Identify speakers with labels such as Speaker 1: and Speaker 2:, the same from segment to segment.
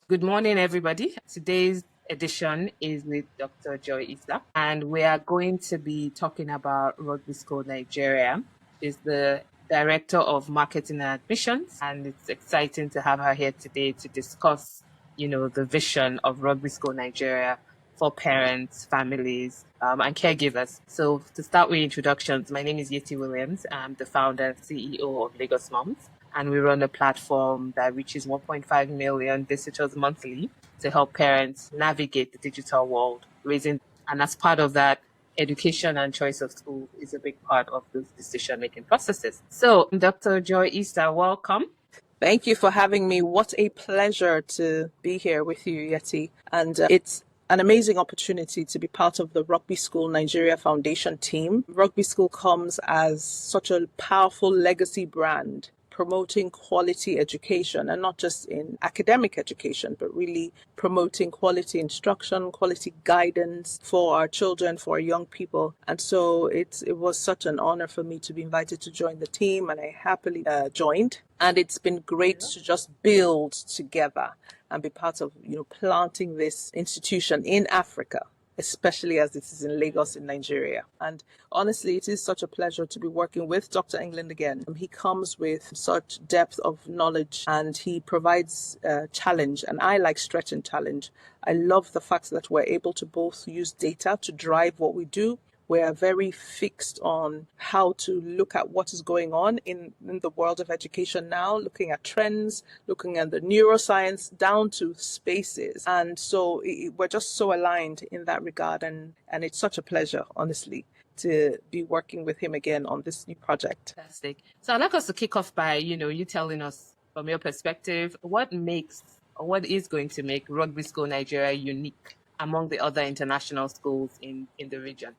Speaker 1: Good morning, everybody. Today's edition is with Dr. Joy Issa, and we are going to be talking about Rugby School Nigeria. She's the Director of Marketing and Admissions, and it's exciting to have her here today to discuss, the vision of Rugby School Nigeria for parents, families, and caregivers. So, to start with introductions, my name is Yeti Williams. I'm the founder and CEO of LagosMums, and we run a platform that reaches 1.5 million visitors monthly to help parents navigate the digital world, raising, and as part of that, education and choice of school is a big part of those decision making processes. So, Dr. Joy Easter, welcome.
Speaker 2: Thank you for having me. What a pleasure to be here with you, Yeti. And it's an amazing opportunity to be part of the Rugby School Nigeria Foundation team. Rugby School comes as such a powerful legacy brand promoting quality education, and not just in academic education, but really promoting quality instruction, quality guidance for our children, for our young people. And so it was such an honor for me to be invited to join the team, and I happily joined. And it's been great to just build together and be part of, planting this institution in Africa, especially as it is in Lagos in Nigeria. And honestly, it is such a pleasure to be working with Dr. England again. He comes with such depth of knowledge, and he provides challenge, and I like stretch and challenge. I love the fact that we're able to both use data to drive what we do. We are very fixed on how to look at what is going on in the world of education now, looking at trends, looking at the neuroscience down to spaces. And so we're just so aligned in that regard. And it's such a pleasure, honestly, to be working with him again on this new project.
Speaker 1: Fantastic. So I'd like us to kick off by, you telling us from your perspective, what is going to make Rugby School Nigeria unique among the other international schools in the region?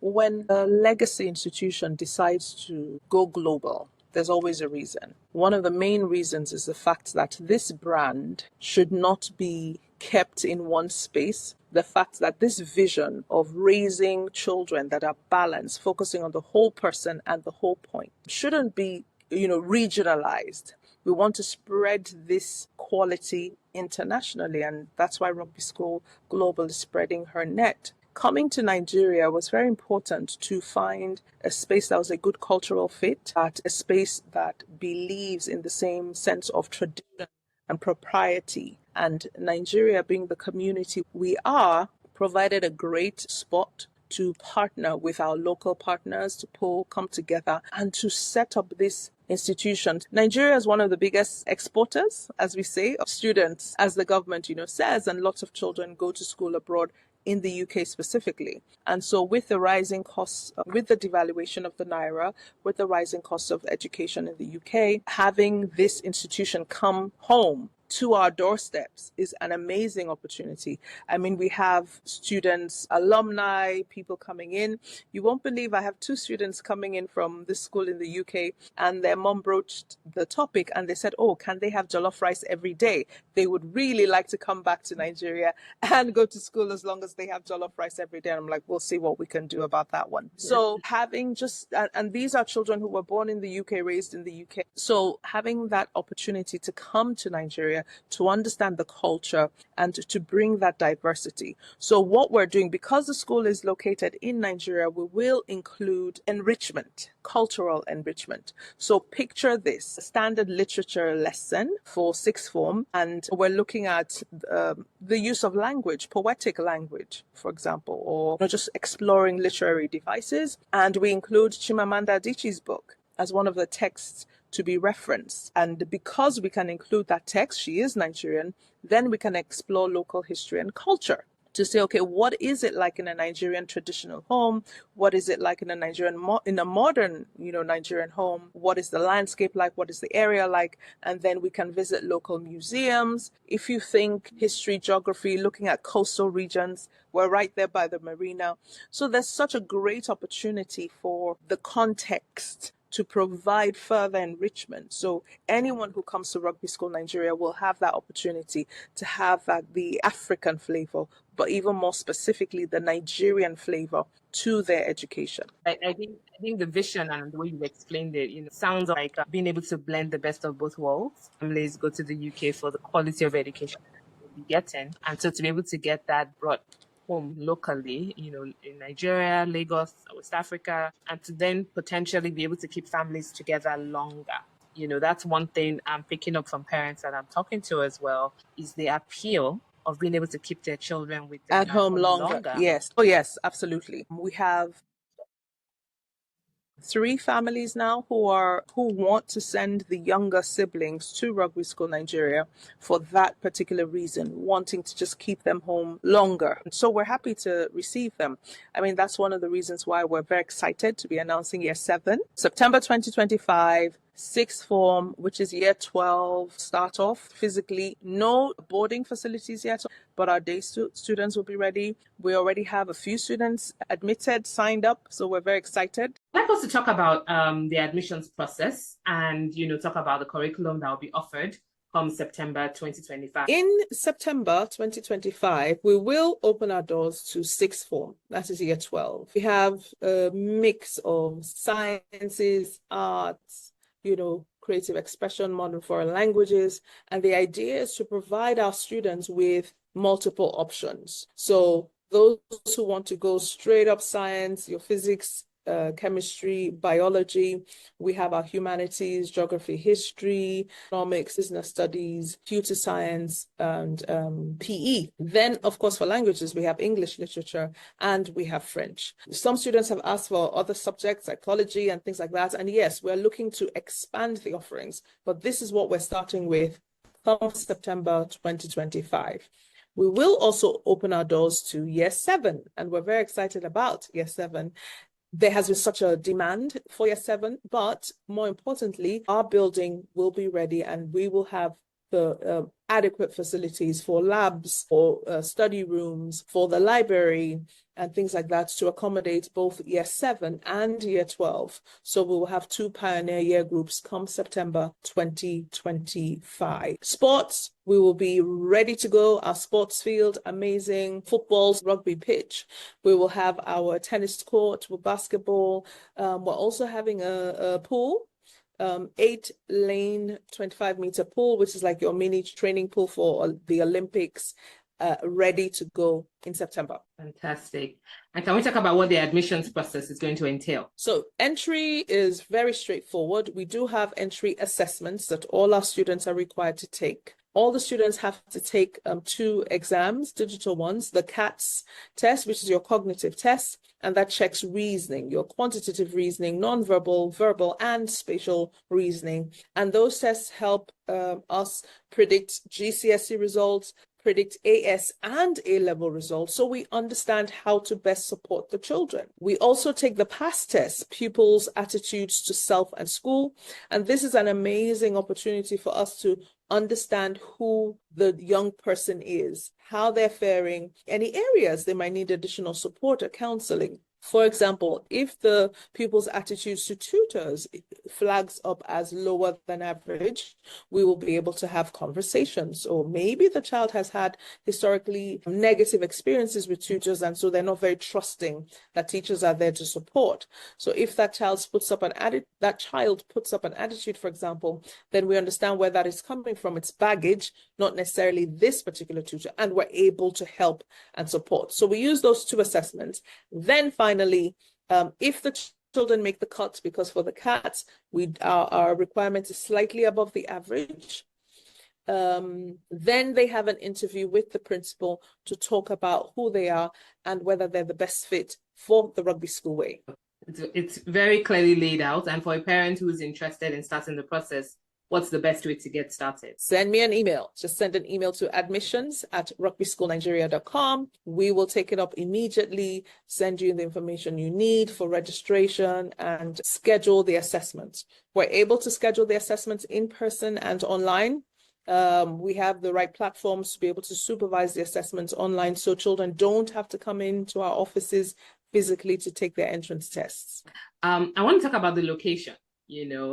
Speaker 2: When a legacy institution decides to go global, there's always a reason. One of the main reasons is the fact that this brand should not be kept in one space. The fact that this vision of raising children that are balanced, focusing on the whole person and the whole point, shouldn't be, regionalized. We want to spread this quality internationally, and that's why Rugby School Global is spreading her net. Coming to Nigeria was very important to find a space that was a good cultural fit, a space that believes in the same sense of tradition and propriety. And Nigeria, being the community we are, provided a great spot to partner with our local partners, to come together and to set up this institution. Nigeria is one of the biggest exporters, as we say, of students, as the government, says, and lots of children go to school abroad in the UK specifically. And so with the rising costs, with the devaluation of the Naira, with the rising costs of education in the UK, having this institution come home to our doorsteps is an amazing opportunity. I mean, we have students, alumni, people coming in. You won't believe I have 2 students coming in from this school in the UK, and their mom broached the topic and they said, oh, can they have jollof rice every day? They would really like to come back to Nigeria and go to school as long as they have jollof rice every day. And I'm like, we'll see what we can do about that one. So having and these are children who were born in the UK, raised in the UK. So having that opportunity to come to Nigeria, to understand the culture and to bring that diversity. So what we're doing, because the school is located in Nigeria, we will include enrichment, cultural enrichment. So picture this, a standard literature lesson for sixth form, and we're looking at the use of language, poetic language, for example, or just exploring literary devices. And we include Chimamanda Adichie's book as one of the texts to be referenced. And because we can include that text, she is Nigerian, then we can explore local history and culture to say, okay, what is it like in a Nigerian traditional home? What is it like in a modern, Nigerian home? What is the landscape like? What is the area like? And then we can visit local museums. If you think history, geography, looking at coastal regions, we're right there by the marina. So there's such a great opportunity for the context to provide further enrichment. So anyone who comes to Rugby School Nigeria will have that opportunity to have the African flavor, but even more specifically, the Nigerian flavor to their education.
Speaker 1: I think the vision and the way you've explained it, sounds like being able to blend the best of both worlds. Families go to the UK for the quality of education, be getting. And so to be able to get that brought home locally, in Nigeria, Lagos, West Africa, and to then potentially be able to keep families together longer. That's one thing I'm picking up from parents that I'm talking to as well, is the appeal of being able to keep their children with them
Speaker 2: At
Speaker 1: at
Speaker 2: home
Speaker 1: home
Speaker 2: longer.
Speaker 1: longer.
Speaker 2: Yes. Oh, yes, absolutely. We have 3 families now who want to send the younger siblings to Rugby School Nigeria for that particular reason, wanting to just keep them home longer. So we're happy to receive them. I mean, that's one of the reasons why we're very excited to be announcing year 7, September 2025. Sixth form, which is year 12, start off physically. No boarding facilities yet, but our day students will be ready. We already have a few students admitted, signed up, so we're very excited.
Speaker 1: I'd like us to talk about the admissions process and, talk about the curriculum that will be offered come September 2025.
Speaker 2: In September 2025, we will open our doors to sixth form, that is year 12. We have a mix of sciences, arts, creative expression, modern foreign languages. And the idea is to provide our students with multiple options. So those who want to go straight up science, your physics, chemistry, biology, we have our humanities, geography, history, economics, business studies, computer science, and PE. Then, of course, for languages, we have English literature and we have French. Some students have asked for other subjects, psychology and things like that. And yes, we're looking to expand the offerings, but this is what we're starting with come September 2025. We will also open our doors to year 7, and we're very excited about year 7. There has been such a demand for year 7, but more importantly, our building will be ready and we will have the adequate facilities for labs, for study rooms, for the library, and things like that to accommodate both year 7 and year 12. So we will have 2 pioneer year groups come September 2025. Sports, we will be ready to go. Our sports field, amazing. Football, rugby pitch. We will have our tennis court with basketball. We're also having a pool. 8-lane 25-meter pool, which is like your mini training pool for the Olympics, ready to go in September.
Speaker 1: Fantastic. And can we talk about what the admissions process is going to entail?
Speaker 2: So entry is very straightforward. We do have entry assessments that all our students are required to take. All the students have to take 2 exams, digital ones, the CATS test, which is your cognitive test, and that checks reasoning, your quantitative reasoning, nonverbal, verbal, and spatial reasoning. And those tests help us predict GCSE results, predict AS and A-level results, so we understand how to best support the children. We also take the PASS test, pupils' attitudes to self and school, and this is an amazing opportunity for us to understand who the young person is, how they're faring, any areas they might need additional support or counseling. For example, if the pupil's attitudes to tutors flags up as lower than average, we will be able to have conversations. Or maybe the child has had historically negative experiences with tutors, and so they're not very trusting that teachers are there to support. So if that child puts up an attitude, for example, then we understand where that is coming from. It's baggage, not necessarily this particular tutor, and we're able to help and support. So we use those 2 assessments. Then finally, if the children make the cut, because for the CATs, our requirement is slightly above the average, then they have an interview with the principal to talk about who they are and whether they're the best fit for the Rugby School way.
Speaker 1: It's very clearly laid out. And for a parent who is interested in starting the process, what's the best way to get started?
Speaker 2: Send me an email. Just send an email to admissions@rugbyschoolnigeria.com. We will take it up immediately, send you the information you need for registration, and schedule the assessments. We're able to schedule the assessments in person and online. We have the right platforms to be able to supervise the assessments online, so children don't have to come into our offices physically to take their entrance tests.
Speaker 1: I want to talk about the location.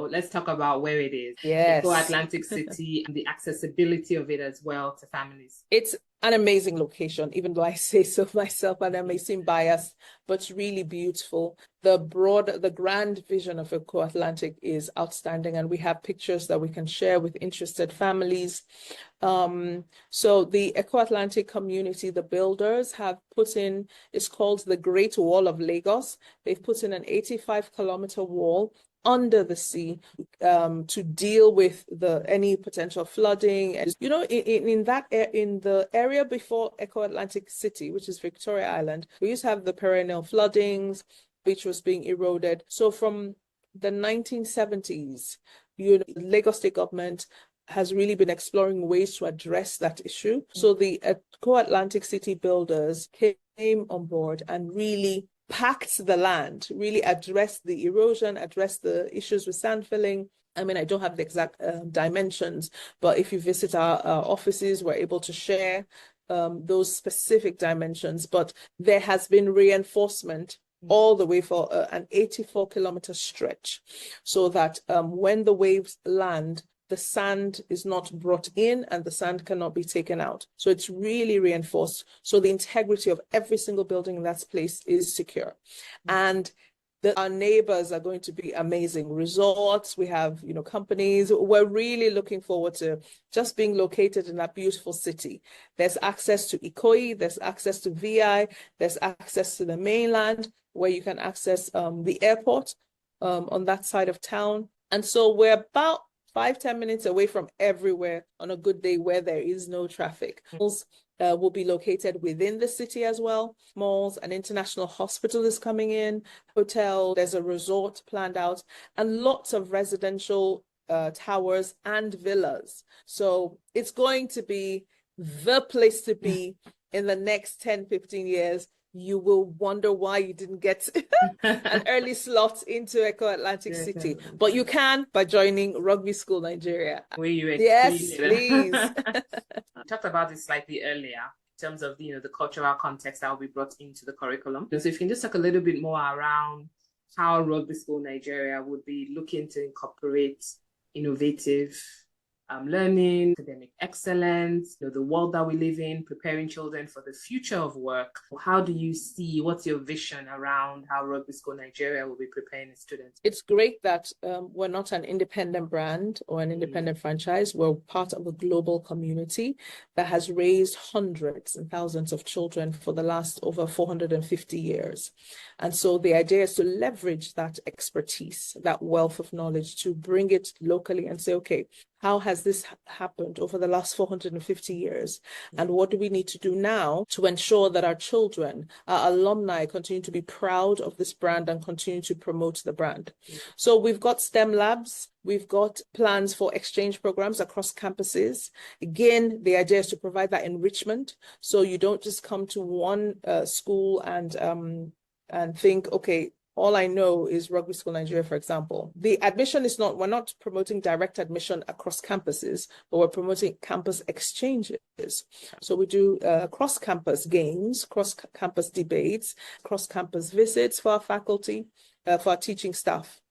Speaker 1: let's talk about where it is. Eco
Speaker 2: Yes.
Speaker 1: Atlantic City and the accessibility of it as well to families.
Speaker 2: It's an amazing location, even though I say so myself and I may seem biased, but it's really beautiful. The grand vision of Eco Atlantic is outstanding, and we have pictures that we can share with interested families. So the Eco Atlantic community, the builders have put in, it's called the Great Wall of Lagos. They've put in an 85-kilometer wall under the sea to deal with any potential flooding. And in the area before Eco Atlantic City, which is Victoria Island, we used to have the perennial floodings, which was being eroded. So from the 1970s, Lagos State government has really been exploring ways to address that issue. So the Eco Atlantic City builders came on board and really packed the land, really addressed the erosion, addressed the issues with sand filling. I mean, I don't have the exact dimensions, but if you visit our offices, we're able to share those specific dimensions. But there has been reinforcement all the way for an 84-kilometer stretch, so that when the waves land, the sand is not brought in and the sand cannot be taken out. So it's really reinforced. So the integrity of every single building in that place is secure. And our neighbors are going to be amazing. Resorts, we have, companies. We're really looking forward to just being located in that beautiful city. There's access to Ikoyi, there's access to VI, there's access to the mainland, where you can access the airport on that side of town. And so we're about 5-10 minutes away from everywhere on a good day where there is no traffic. Malls will be located within the city as well. Malls, an international hospital is coming in, hotel, there's a resort planned out, and lots of residential towers and villas. So it's going to be the place to be in the next 10-15 years. You will wonder why you didn't get an early slot into Eco Atlantic City. But you can by joining Rugby School Nigeria.
Speaker 1: Where you
Speaker 2: Yes, please.
Speaker 1: We talked about this slightly earlier in terms of the cultural context that will be brought into the curriculum. So if you can just talk a little bit more around how Rugby School Nigeria would be looking to incorporate innovative learning, academic excellence, the world that we live in, preparing children for the future of work. How do you see, what's your vision around how Rugby School Nigeria will be preparing its students?
Speaker 2: It's great that we're not an independent brand or an independent franchise. We're part of a global community that has raised hundreds and thousands of children for the last over 450 years. And so the idea is to leverage that expertise, that wealth of knowledge, to bring it locally and say, okay, how has this happened over the last 450 years? And what do we need to do now to ensure that our children, our alumni, continue to be proud of this brand and continue to promote the brand? So we've got STEM labs. We've got plans for exchange programs across campuses. Again, the idea is to provide that enrichment. So you don't just come to one school and think, okay, all I know is Rugby School Nigeria, for example. The admission is we're not promoting direct admission across campuses, but we're promoting campus exchanges. So we do cross-campus games, cross-campus debates, cross-campus visits for our faculty, for our teaching staff.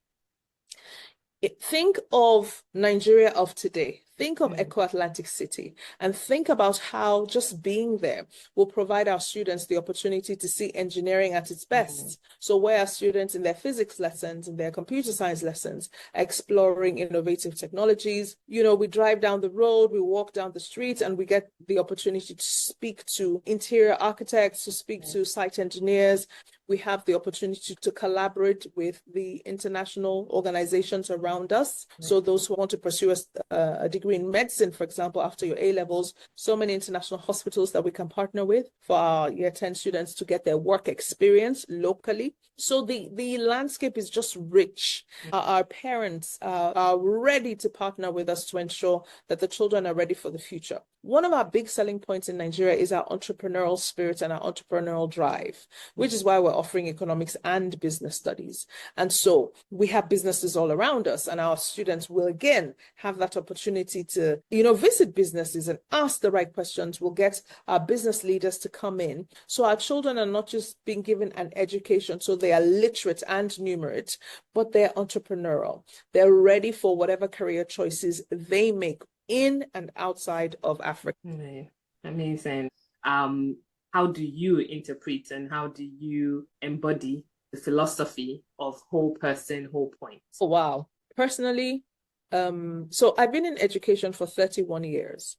Speaker 2: Think of Nigeria of today. Think of Eco Atlantic City and think about how just being there will provide our students the opportunity to see engineering at its best. So where our students in their physics lessons, in their computer science lessons, exploring innovative technologies, we drive down the road, we walk down the street, and we get the opportunity to speak to interior architects, to speak to site engineers. We have the opportunity to collaborate with the international organizations around us. So those who want to pursue a degree in medicine, for example, after your A-levels, so many international hospitals that we can partner with for our year 10 students to get their work experience locally. So the landscape is just rich. Our parents are ready to partner with us to ensure that the children are ready for the future. one of our big selling points in Nigeria is our entrepreneurial spirit and our entrepreneurial drive, which is why we're offering economics and business studies. And so we have businesses all around us, and our students will again have that opportunity to, visit businesses and ask the right questions. We'll get our business leaders to come in. So our children are not just being given an education, so they are literate and numerate, but they're entrepreneurial. They're ready for whatever career choices they make in and outside of Africa.
Speaker 1: Amazing. How do you interpret and how do you embody the philosophy of whole person, whole point?
Speaker 2: Oh, wow. Personally, so I've been in education for 31 years.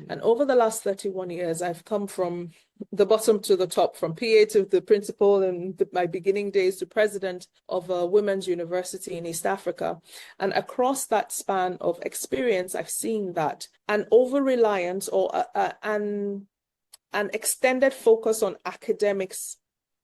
Speaker 2: And over the last 31 years, I've come from the bottom to the top, from PA to the principal in my beginning days to president of a women's university in East Africa. And across that span of experience, I've seen that an over-reliance or an extended focus on academics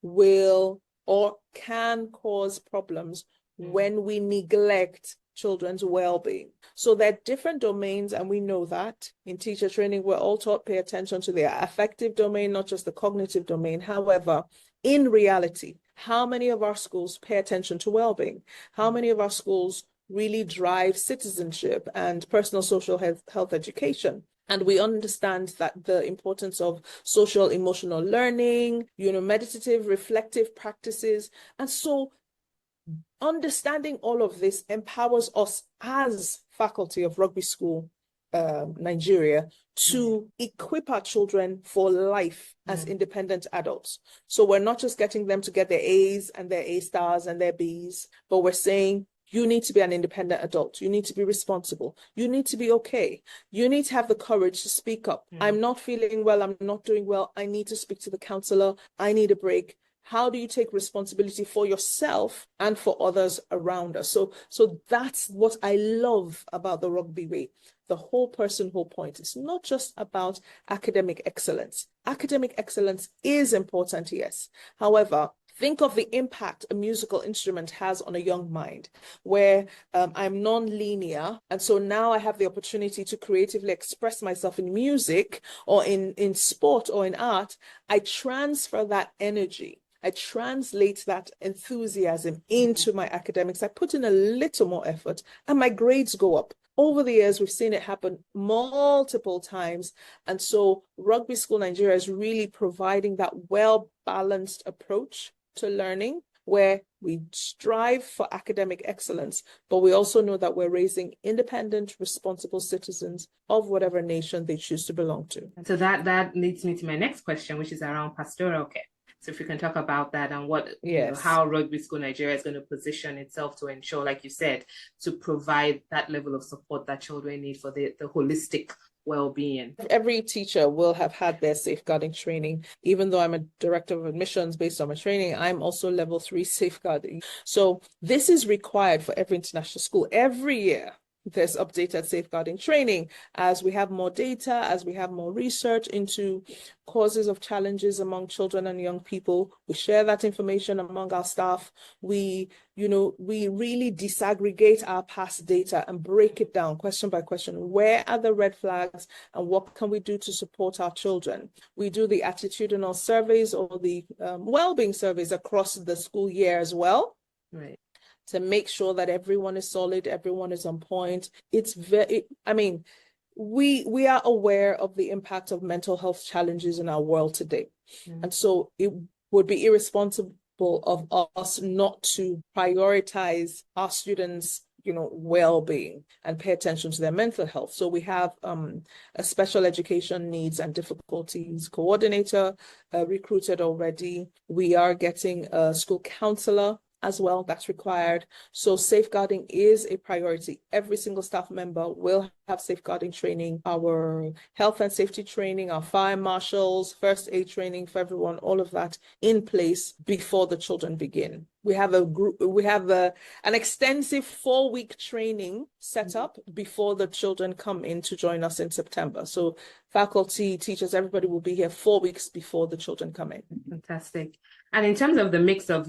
Speaker 2: will or can cause problems when we neglect children's well-being. So there are different domains, and we know that in teacher training, we're all taught pay attention to the affective domain, not just the cognitive domain. However, in reality, how many of our schools pay attention to well-being? How many of our schools really drive citizenship and personal social health education? And we understand that the importance of social emotional learning, meditative, reflective practices. And so understanding all of this empowers us as faculty of Rugby School Nigeria to equip our children for life as independent adults. So we're not just getting them to get their A's and their A stars and their B's, but we're saying, you need to be an independent adult. You need to be responsible. You need to be okay. You need to have the courage to speak up. I'm not feeling well. I'm not doing well. I need to speak to the counselor. I need a break. How do you take responsibility for yourself and for others around us? So that's what I love about the Rugby way. The whole person, whole point. It's not just about academic excellence. Academic excellence is important, yes. However, think of the impact a musical instrument has on a young mind, where I'm non-linear. And so now I have the opportunity to creatively express myself in music or in sport or in art. I transfer that energy. I translate that enthusiasm into my academics. I put in a little more effort and my grades go up. Over the years, we've seen it happen multiple times. And so Rugby School Nigeria is really providing that well-balanced approach to learning, where we strive for academic excellence, but we also know that we're raising independent, responsible citizens of whatever nation they choose to belong to.
Speaker 1: So that leads me to my next question, which is around pastoral care. So if we can talk about that and what, how Rugby School Nigeria is going to position itself to ensure, like you said, to provide that level of support that children need for the holistic well-being.
Speaker 2: Every teacher will have had their safeguarding training. Even though I'm a director of admissions based on my training, I'm also level 3 safeguarding. So this is required for every international school. Every year, there's updated safeguarding training as we have more data, as we have more research into causes of challenges among children and young people. We share that information among our staff. We really disaggregate our past data and break it down question by question. Where are the red flags and what can we do to support our children? We do the attitudinal surveys or the well-being surveys across the school year as well.
Speaker 1: Right.
Speaker 2: To make sure that everyone is solid, everyone is on point. We are aware of the impact of mental health challenges in our world today. And so it would be irresponsible of us not to prioritize our students' well-being and pay attention to their mental health. So we have a special education needs and difficulties coordinator recruited already. We are getting a school counselor as well, that's required. So safeguarding is a priority. Every single staff member will have safeguarding training, our health and safety training, our fire marshals, first aid training for everyone, all of that in place before the children begin. We have an extensive 4-week training set up before the children come in to join us in September. So faculty, teachers, everybody will be here 4 weeks before the children come in.
Speaker 1: Fantastic. And in terms of the mix of,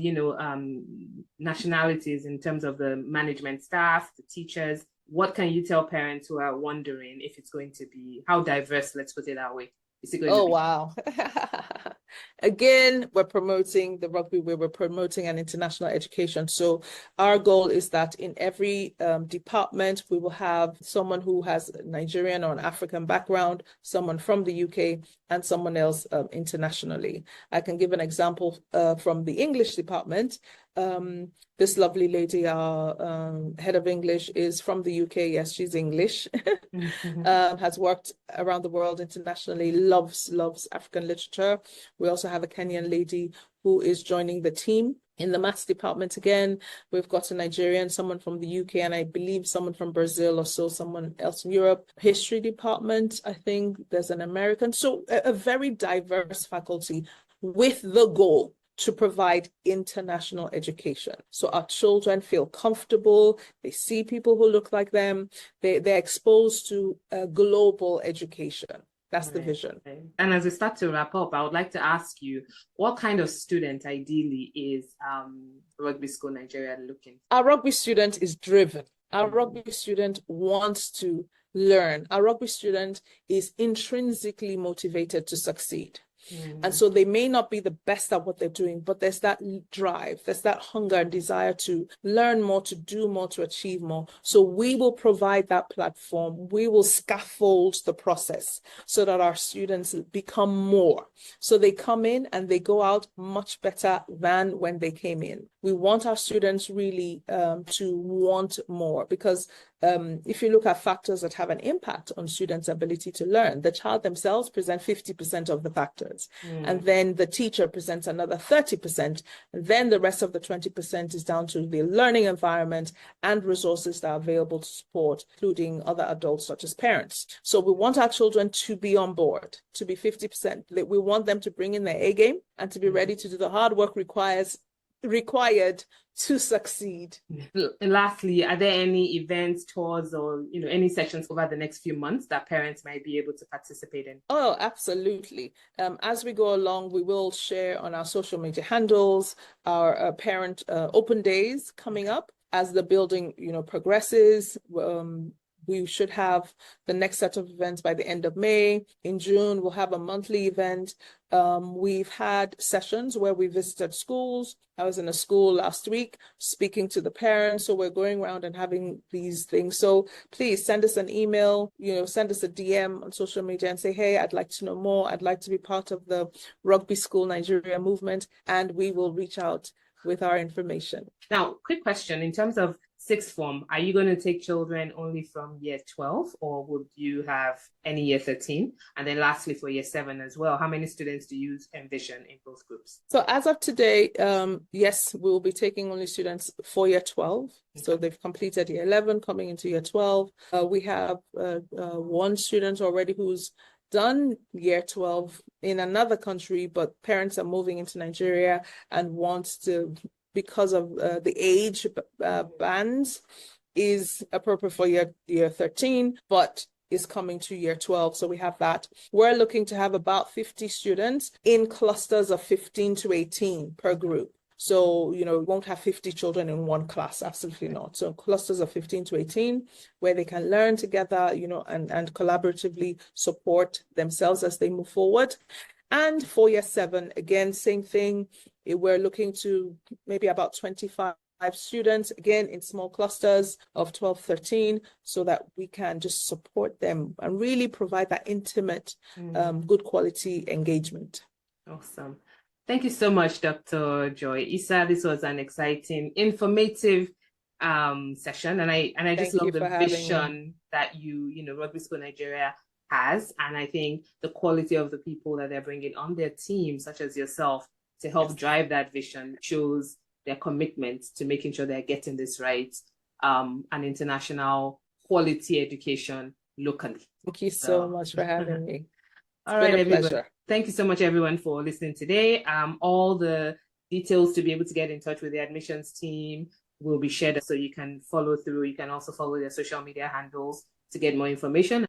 Speaker 1: nationalities, in terms of the management staff, the teachers, what can you tell parents who are wondering if it's going to be, how diverse, let's put it that way, is it going to
Speaker 2: Oh,
Speaker 1: be?
Speaker 2: wow. Again, we're promoting the rugby way, we're promoting an international education. So our goal is that in every department, we will have someone who has a Nigerian or an African background, someone from the UK, and someone else internationally. I can give an example from the English department. This lovely lady, our head of English, is from the UK. Yes, she's English. Has worked around the world internationally, loves African literature. We also have a Kenyan lady who is joining the team. In the maths department, again, we've got a Nigerian, someone from the UK, and I believe someone from Brazil or so, someone else in Europe. History department, I think there's an American. So a very diverse faculty with the goal to provide international education. So our children feel comfortable, they see people who look like them, they're exposed to global education. That's the vision.
Speaker 1: And as we start to wrap up, I would like to ask you, what kind of student ideally is Rugby School Nigeria looking?
Speaker 2: Our rugby student is driven. Our rugby student wants to learn. Our rugby student is intrinsically motivated to succeed. And so they may not be the best at what they're doing, but there's that drive, there's that hunger and desire to learn more, to do more, to achieve more. So we will provide that platform. We will scaffold the process so that our students become more. So they come in and they go out much better than when they came in. We want our students really to want more, because if you look at factors that have an impact on students' ability to learn, the child themselves present 50% of the factors. And then the teacher presents another 30%. And then the rest of the 20% is down to the learning environment and resources that are available to support, including other adults such as parents. So we want our children to be on board, to be 50%. We want them to bring in their A game and to be ready to do the hard work required to succeed.
Speaker 1: Lastly, are there any events, tours, or any sessions over the next few months that parents might be able to participate in?
Speaker 2: Oh, absolutely. As we go along, we will share on our social media handles our parent open days coming up as the building progresses. We should have the next set of events by the end of May. In June, we'll have a monthly event. We've had sessions where we visited schools. I was in a school last week speaking to the parents. So we're going around and having these things. So please send us an email, send us a DM on social media and say, hey, I'd like to know more. I'd like to be part of the Rugby School Nigeria movement. And we will reach out with our information.
Speaker 1: Now, quick question, in terms of sixth form, are you going to take children only from year 12, or would you have any year 13? And then lastly, for year 7 as well, how many students do you envision in both groups?
Speaker 2: So as of today, yes, we will be taking only students for year 12. Okay. So they've completed year 11, coming into year 12. We have one student already who's done year 12 in another country, but parents are moving into Nigeria and wants to, because of the age bands, is appropriate for year 13, but is coming to year 12. So we have that. We're looking to have about 50 students in clusters of 15 to 18 per group. So, we won't have 50 children in one class, absolutely not. So clusters of 15 to 18, where they can learn together, and collaboratively support themselves as they move forward. And for year 7, again, same thing. We're looking to maybe about 25 students, again, in small clusters of 12, 13, so that we can just support them and really provide that intimate, good quality engagement.
Speaker 1: Awesome. Thank you so much, Dr. Joy Issa. This was an exciting, informative session, and I just love the vision that Rugby School Nigeria has, and I think the quality of the people that they're bringing on their team, such as yourself, to help drive that vision shows their commitment to making sure they're getting this right, an international quality education locally.
Speaker 2: Thank you so much for having me.
Speaker 1: All right, everybody. Thank you so much, everyone, for listening today. All the details to be able to get in touch with the admissions team will be shared, so you can follow through. You can also follow their social media handles to get more information.